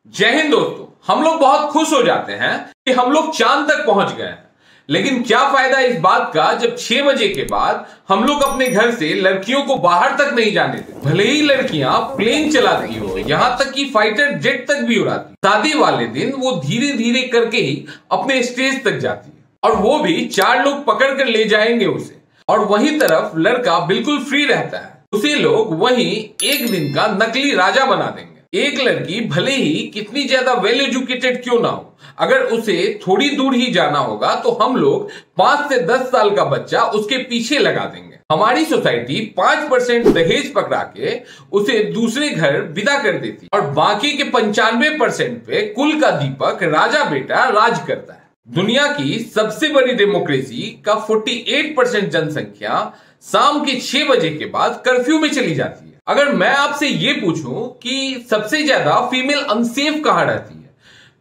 जय हिंद दोस्तों। हम लोग बहुत खुश हो जाते हैं कि हम लोग चांद तक पहुंच गए हैं, लेकिन क्या फायदा इस बात का जब 6 बजे के बाद हम लोग अपने घर से लड़कियों को बाहर तक नहीं जाने देते। भले ही लड़कियां प्लेन चलाती हो, यहां तक कि फाइटर जेट तक भी उड़ाती, शादी वाले दिन वो धीरे धीरे करके ही अपने स्टेज तक जाती है, और वो भी 4 लोग पकड़ कर ले जाएंगे उसे, और वही तरफ लड़का बिल्कुल फ्री रहता है। उसे लोग वहीं एक दिन का नकली राजा बना देंगे। एक लड़की भले ही कितनी ज्यादा वेल एजुकेटेड क्यों ना हो, अगर उसे थोड़ी दूर ही जाना होगा तो हम लोग 5 से 10 साल का बच्चा उसके पीछे लगा देंगे। हमारी सोसाइटी 5% दहेज पकड़ा के उसे दूसरे घर विदा कर देती, और बाकी के 95% पे कुल का दीपक राजा बेटा राज करता है। दुनिया की सबसे बड़ी डेमोक्रेसी का 48% जनसंख्या शाम के 6 बजे के बाद कर्फ्यू में चली जाती है। अगर मैं आपसे ये पूछूं कि सबसे ज्यादा फीमेल अनसेफ कहां रहती है,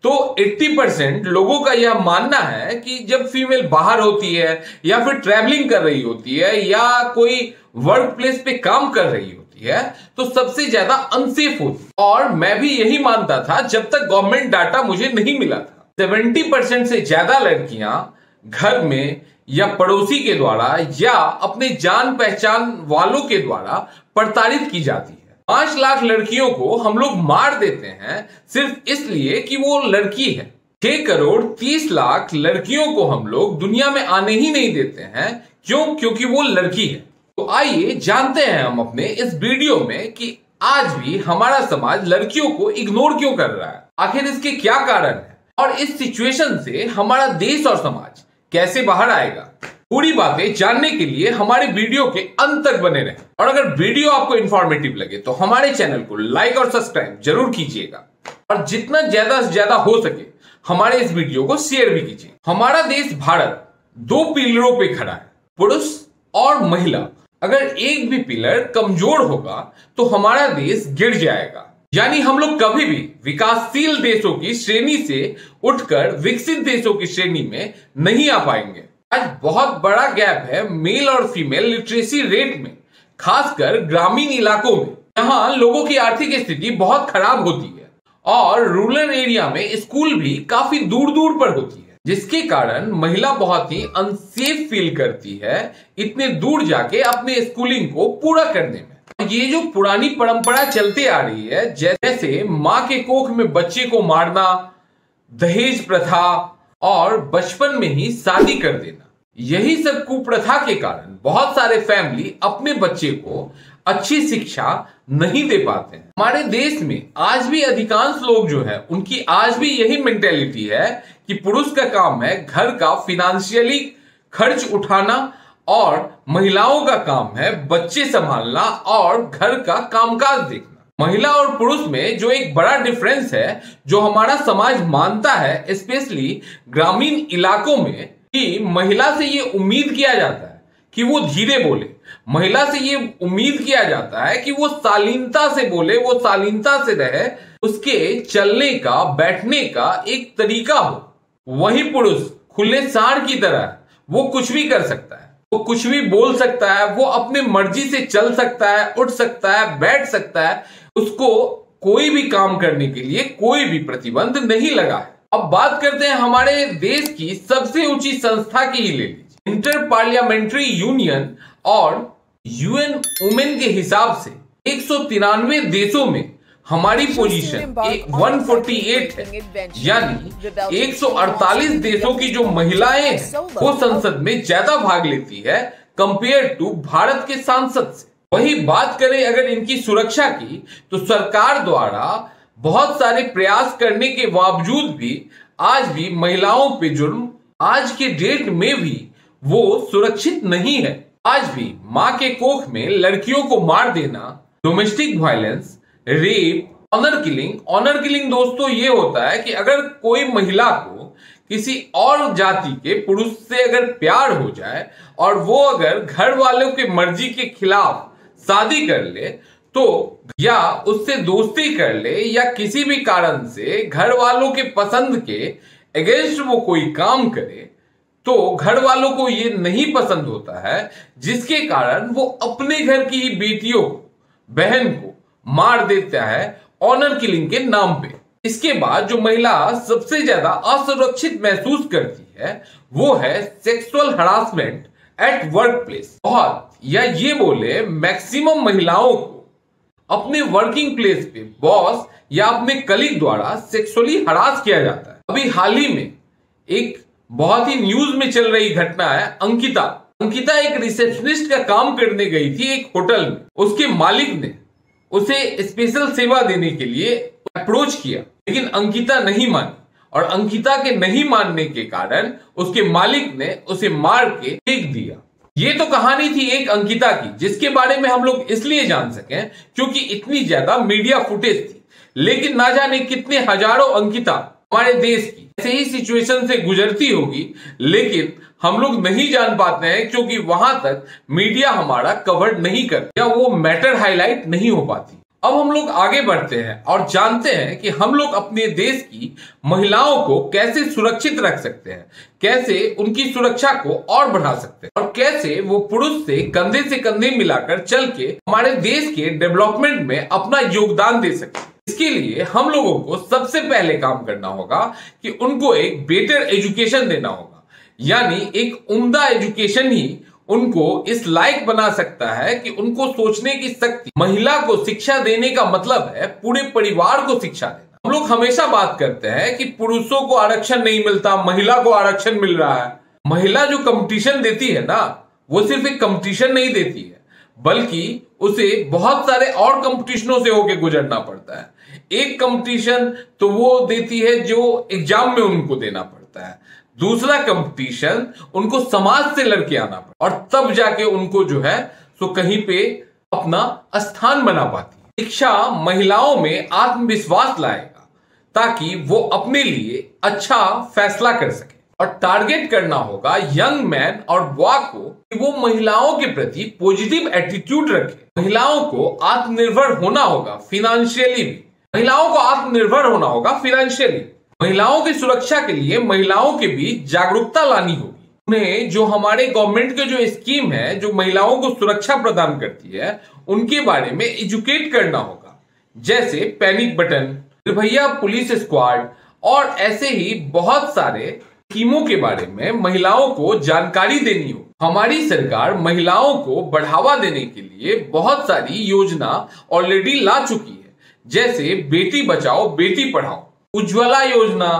तो 80% लोगों का यह मानना है कि जब फीमेल बाहर होती है, या फिर ट्रैवलिंग कर रही होती है, या कोई वर्क प्लेस पे काम कर रही होती है, तो सबसे ज्यादा अनसेफ होती है। और मैं भी यही मानता था जब तक गवर्नमेंट डाटा मुझे नहीं मिला था। 70% से ज्यादा लड़कियां घर में या पड़ोसी के द्वारा या अपने जान पहचान वालों के द्वारा प्रताड़ित की जाती है। 5 लाख लड़कियों को हम लोग मार देते हैं सिर्फ इसलिए कि वो लड़की है। 6 करोड़ 30 लाख लड़कियों को हम लोग दुनिया में आने ही नहीं देते हैं। क्यों? क्योंकि वो लड़की है। तो आइए जानते हैं हम अपने इस वीडियो में कि आज भी हमारा समाज लड़कियों को इग्नोर क्यों कर रहा है, आखिर इसके क्या कारण है, और इस सिचुएशन से हमारा देश और समाज कैसे बाहर आएगा। पूरी बातें जानने के लिए हमारे वीडियो के अंत तक बने रहें, और अगर वीडियो आपको इंफॉर्मेटिव लगे तो हमारे चैनल को लाइक और सब्सक्राइब जरूर कीजिएगा, और जितना ज्यादा से ज्यादा हो सके हमारे इस वीडियो को शेयर भी कीजिए। हमारा देश भारत 2 पिलरों पे खड़ा है, पुरुष और महिला। अगर एक भी पिलर कमजोर होगा तो हमारा देश गिर जाएगा, यानी हम लोग कभी भी विकासशील देशों की श्रेणी से उठकर विकसित देशों की श्रेणी में नहीं आ पाएंगे। आज बहुत बड़ा गैप है मेल और फीमेल लिटरेसी रेट में, खासकर ग्रामीण इलाकों में। यहाँ लोगों की आर्थिक स्थिति बहुत खराब होती है, और रूरल एरिया में स्कूल भी काफी दूर दूर पर होती है, जिसके कारण महिला बहुत ही अनसेफ फील करती है इतने दूर जाके अपने स्कूलिंग को पूरा करने में। ये जो पुरानी परंपरा चलते आ रही है, जैसे माँ के कोख में बच्चे को मारना, दहेज प्रथा, और बचपन में ही शादी कर देना, यही सब कुप्रथा के कारण बहुत सारे फैमिली अपने बच्चे को अच्छी शिक्षा नहीं दे पाते हैं। हमारे देश में आज भी अधिकांश लोग जो है, उनकी आज भी यही मेंटेलिटी है कि पुरुष का काम है घर का फिनेंशियली खर्च उठाना, और महिलाओं का काम है बच्चे संभालना और घर का कामकाज देखना। महिला और पुरुष में जो एक बड़ा डिफरेंस है, जो हमारा समाज मानता है स्पेशली ग्रामीण इलाकों में, कि महिला से ये उम्मीद किया जाता है कि वो धीरे बोले, महिला से ये उम्मीद किया जाता है कि वो शालीनता से बोले, वो शालीनता से रहे, उसके चलने का बैठने का एक तरीका हो। वही पुरुष खुले सांड की तरह वो कुछ भी कर सकता है, वो कुछ भी बोल सकता है, वो अपने मर्जी से चल सकता है, उठ सकता है, बैठ सकता है, उसको कोई भी काम करने के लिए कोई भी प्रतिबंध नहीं लगा है। अब बात करते हैं हमारे देश की सबसे ऊंची संस्था की ही ले लीजिए, इंटर पार्लियामेंट्री यूनियन और यूएन वुमेन के हिसाब से 193 देशों में हमारी पोजीशन 148 है, यानी 148 देशों की जो महिलाएं वो संसद में ज्यादा भाग लेती है कंपेयर टू भारत के सांसद से। वही बात करें अगर इनकी सुरक्षा की, तो सरकार द्वारा बहुत सारे प्रयास करने के बावजूद भी आज भी महिलाओं पे जुर्म आज के डेट में भी वो सुरक्षित नहीं है। आज भी माँ के कोख में लड़कियों को मार देना, domestic violence, rape, honour killing. Honour killing दोस्तों ये होता है कि अगर कोई महिला को किसी और जाति के पुरुष से अगर प्यार हो जाए, और वो अगर घर वालों के मर्जी के खिलाफ शादी कर ले, तो या उससे दोस्ती कर ले, या किसी भी कारण से घर वालों के पसंद के अगेंस्ट वो कोई काम करे, तो घर वालों को ये नहीं पसंद होता है, जिसके कारण वो अपने घर की ही बेटियों को, बहन को मार देता है ऑनर किलिंग के नाम पे। इसके बाद जो महिला सबसे ज्यादा असुरक्षित महसूस करती है वो है sexual harassment at work place. बहुत या ये बोले मैक्सिमम महिलाओं को अपने वर्किंग प्लेस पे बॉस या अपने कलीग द्वारा सेक्सुअली हरास किया जाता है। अभी हाल ही में एक बहुत ही न्यूज में चल रही घटना है अंकिता। अंकिता एक रिसेप्शनिस्ट का काम करने गई थी एक होटल में। उसके मालिक ने उसे स्पेशल सेवा देने के लिए अप्रोच किया, लेकिन अंकिता नहीं मानी और अंकिता के नहीं मानने के कारण उसके मालिक ने उसे मार के फेंक दिया। ये तो कहानी थी एक अंकिता की, जिसके बारे में हम लोग इसलिए जान सकें क्योंकि इतनी ज्यादा मीडिया फुटेज थी, लेकिन ना जाने कितने हजारों अंकिता हमारे देश की ऐसे ही सिचुएशन से गुजरती होगी, लेकिन हम लोग नहीं जान पाते हैं क्योंकि वहां तक मीडिया हमारा कवर नहीं करता या वो मैटर हाईलाइट नहीं हो पाती। अब हम लोग आगे बढ़ते हैं और जानते हैं कि हम लोग अपने देश की महिलाओं को कैसे सुरक्षित रख सकते हैं, कैसे उनकी सुरक्षा को और बढ़ा सकते हैं और कैसे वो पुरुष से कंधे मिलाकर चल के हमारे देश के डेवलपमेंट में अपना योगदान दे सकते हैं। इसके लिए हम लोगों को सबसे पहले काम करना होगा कि उनको एक बेटर एजुकेशन देना होगा, यानी एक उम्दा एजुकेशन ही उनको इस लायक बना सकता है कि उनको सोचने की शक्ति। महिला को शिक्षा देने का मतलब है पूरे परिवार को शिक्षा देना। हम लोग हमेशा बात करते हैं कि पुरुषों को आरक्षण नहीं मिलता, महिला को आरक्षण मिल रहा है। महिला जो कंपटीशन देती है ना, वो सिर्फ एक कंपटीशन नहीं देती है, बल्कि उसे बहुत सारे और कंपटीशनों से होकर गुजरना पड़ता है। एक कंपटीशन तो वो देती है जो एग्जाम में उनको देना पड़ता है, दूसरा कंपटीशन उनको समाज से लड़के आना पड़ता और तब जाके उनको जो है सो कहीं पे अपना स्थान बना पाती। शिक्षा महिलाओं में आत्मविश्वास लाएगा ताकि वो अपने लिए अच्छा फैसला कर सके और टारगेट करना होगा यंग मैन और बॉय को कि वो महिलाओं के प्रति पॉजिटिव एटीट्यूड रखे। महिलाओं को आत्मनिर्भर होना होगा फिनेंशियली भी, महिलाओं को आत्मनिर्भर होना होगा फिनेंशियली। महिलाओं की सुरक्षा के लिए महिलाओं के बीच जागरूकता लानी होगी। उन्हें जो हमारे गवर्नमेंट के जो स्कीम है जो महिलाओं को सुरक्षा प्रदान करती है उनके बारे में एजुकेट करना होगा, जैसे panic button, Nirbhaya police squad और ऐसे ही बहुत सारे स्कीमों के बारे में महिलाओं को जानकारी देनी हो। हमारी सरकार महिलाओं को बढ़ावा देने के लिए बहुत सारी योजना ऑलरेडी ला चुकी है, जैसे बेटी बचाओ बेटी पढ़ाओ, उज्ज्वला योजना,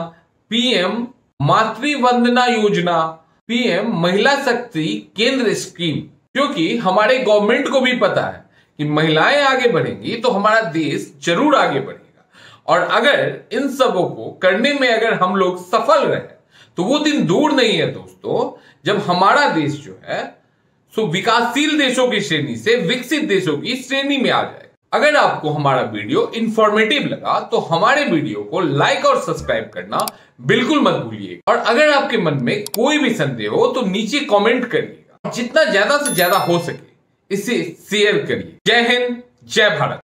पीएम मातृ वंदना योजना, पीएम महिला शक्ति केंद्र स्कीम। क्योंकि हमारे गवर्नमेंट को भी पता है कि महिलाएं आगे बढ़ेंगी तो हमारा देश जरूर आगे बढ़ेगा, और अगर इन सबों को करने में अगर हम लोग सफल रहे तो वो दिन दूर नहीं है दोस्तों जब हमारा देश जो है सो विकासशील देशों की श्रेणी से विकसित देशों की श्रेणी में आ जाए। अगर आपको हमारा वीडियो इंफॉर्मेटिव लगा तो हमारे वीडियो को लाइक और सब्सक्राइब करना बिल्कुल मत भूलिएगा, और अगर आपके मन में कोई भी संदेह हो तो नीचे कमेंट करिएगा और जितना ज्यादा से ज्यादा हो सके इसे शेयर करिए। जय हिंद, जय भारत।